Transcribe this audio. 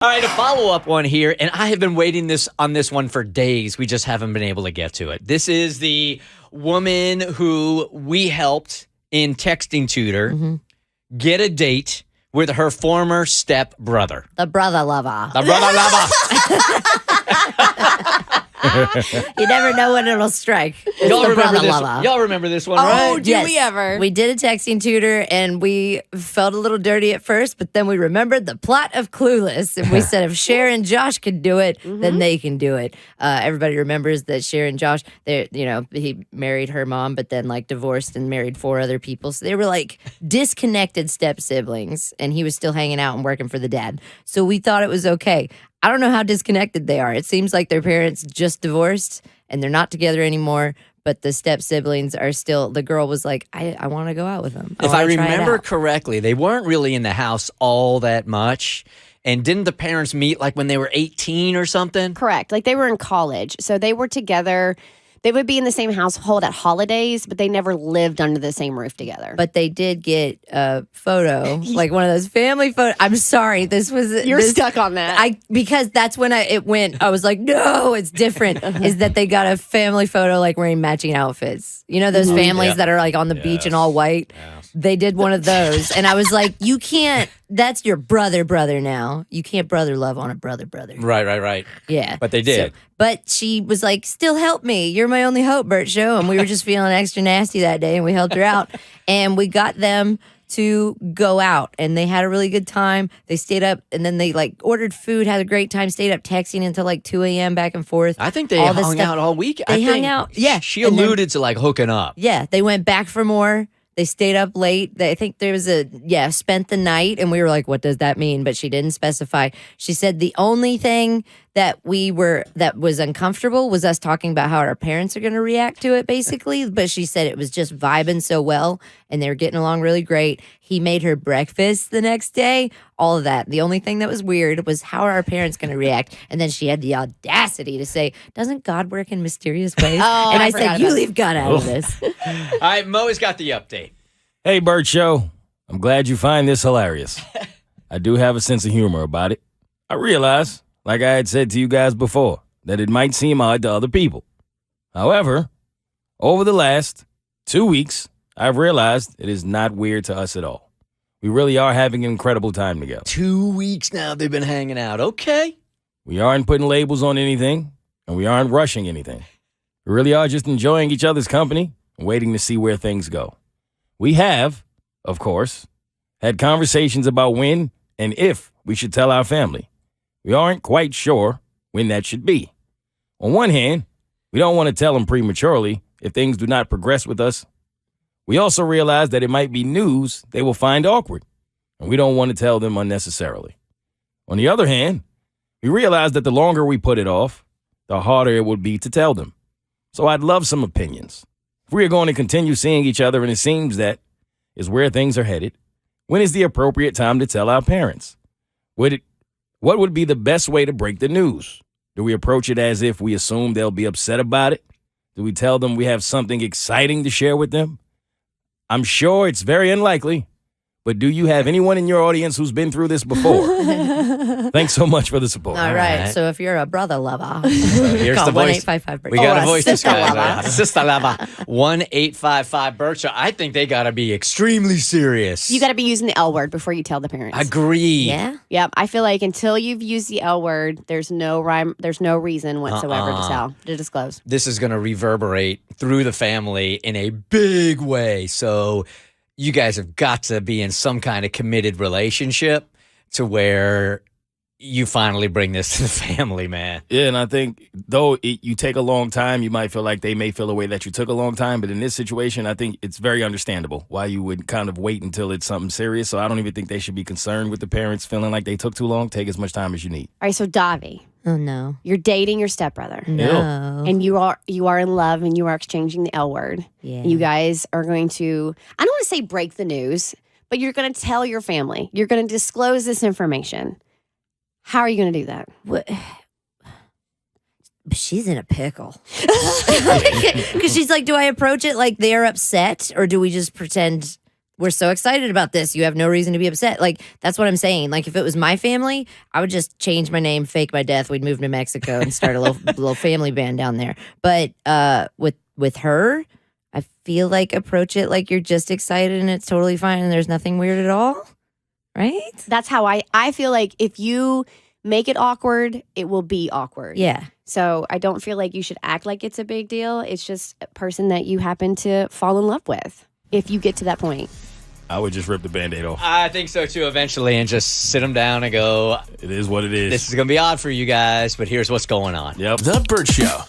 All right, a follow-up one here, and I have been waiting on this one for days. We just haven't been able to get to it. This is the woman who we helped in texting Tutor get a date with her former step brother. The brother lover. The brother lover. You never know when it'll strike. It's Y'all the remember brother this? lover. Y'all remember this one, Oh, right? do we ever? We did a texting tutor, and we felt a little dirty at first, but then we remembered the plot of Clueless, and we said if Cher and Josh could do it, then they can do it. Everybody remembers that Cher and Josh, he married her mom, but then like divorced and married 4 other people, so they were like disconnected step siblings, and he was still hanging out and working for the dad. So we thought it was okay. I don't know how disconnected they are. It seems like their parents just divorced and they're not together anymore, but the step siblings are still, the girl was like, I want to go out with him. If I remember correctly, they weren't really in the house all that much. And didn't the parents meet like when they were 18 or something? Correct. Like they were in college. So they were together. They would be in the same household at holidays, but they never lived under the same roof together. But they did get a photo, like one of those family photos. I'm sorry, You're stuck on that. Because that's when it went. I was like, no, it's different. Is that they got a family photo like wearing matching outfits? You know those families that are like on the beach in all white. Yes. They did one of those, and I was like, you can't. That's your brother now. You can't brother love on a brother. Right. Yeah. But they did. But she was like, still help me. You're my only hope, Bert Show. And we were just feeling extra nasty that day, and we helped her out. And we got them to go out, and they had a really good time. They stayed up, and then they like ordered food, had a great time, stayed up texting until like 2 a.m. back and forth. I think they hung out all week. They hung out. Yeah. She alluded to like hooking up. Yeah. They went back for more. They stayed up late. I think there was spent the night, and we were like, what does that mean? But she didn't specify. She said the only thing that was uncomfortable was us talking about how our parents are going to react to it, basically. But she said it was just vibing so well, and they were getting along really great. He made her breakfast the next day, all of that. The only thing that was weird was how are our parents going to react? And then she had the audacity to say, doesn't God work in mysterious ways? Oh, and I I said, you leave God out of this. All right, Mo has got the update. Hey, Bert Show. I'm glad you find this hilarious. I do have a sense of humor about it. I realize, like I had said to you guys before, that it might seem odd to other people. However, over the last 2 weeks, I've realized it is not weird to us at all. We really are having an incredible time together. 2 weeks now they've been hanging out. Okay. We aren't putting labels on anything, and we aren't rushing anything. We really are just enjoying each other's company and waiting to see where things go. We have, of course, had conversations about when and if we should tell our family. We aren't quite sure when that should be. On one hand, we don't want to tell them prematurely if things do not progress with us. We also realize that it might be news they will find awkward, and we don't want to tell them unnecessarily. On the other hand, we realize that the longer we put it off, the harder it would be to tell them. So I'd love some opinions. If we are going to continue seeing each other, and it seems that is where things are headed, when is the appropriate time to tell our parents? What would be the best way to break the news? Do we approach it as if we assume they'll be upset about it? Do we tell them we have something exciting to share with them? I'm sure it's very unlikely, but do you have anyone in your audience who's been through this before? Thanks so much for the support. All right. So if you're a brother lover, Here's call the voice. 1-855-BERT. We got a a voice sister disguise. lover. Sister lover. 1-855-BERT. I think they got to be extremely serious. You got to be using the L word before you tell the parents. Agree. Yeah. Yep. I feel like until you've used the L word, there's no reason whatsoever to disclose. This is going to reverberate through the family in a big way. So you guys have got to be in some kind of committed relationship to where you finally bring this to the family, man. Yeah, and I think though you take a long time, you might feel like they may feel a way that you took a long time. But in this situation, I think it's very understandable why you would kind of wait until it's something serious. So I don't even think they should be concerned with the parents feeling like they took too long. Take as much time as you need. All right. So Davi, Oh, no. you're dating your stepbrother. No. And you are in love, and you are exchanging the L word. Yeah. And you guys are going to, I don't want to say break the news, but you're going to tell your family. You're going to disclose this information. How are you going to do that? What? She's in a pickle. Because she's like, do I approach it like they're upset, or do we just pretend we're so excited about this. You have no reason to be upset. Like, that's what I'm saying. Like, if it was my family, I would just change my name, fake my death. We'd move to Mexico and start a little family band down there. But with her, I feel like approach it like you're just excited and it's totally fine and there's nothing weird at all. Right? That's how I feel like if you make it awkward, it will be awkward. Yeah. So I don't feel like you should act like it's a big deal. It's just a person that you happen to fall in love with if you get to that point. I would just rip the Band-Aid off. I think so too eventually and just sit them down and go, It is what it is. this is going to be odd for you guys, but here's what's going on. Yep. The Bert Show.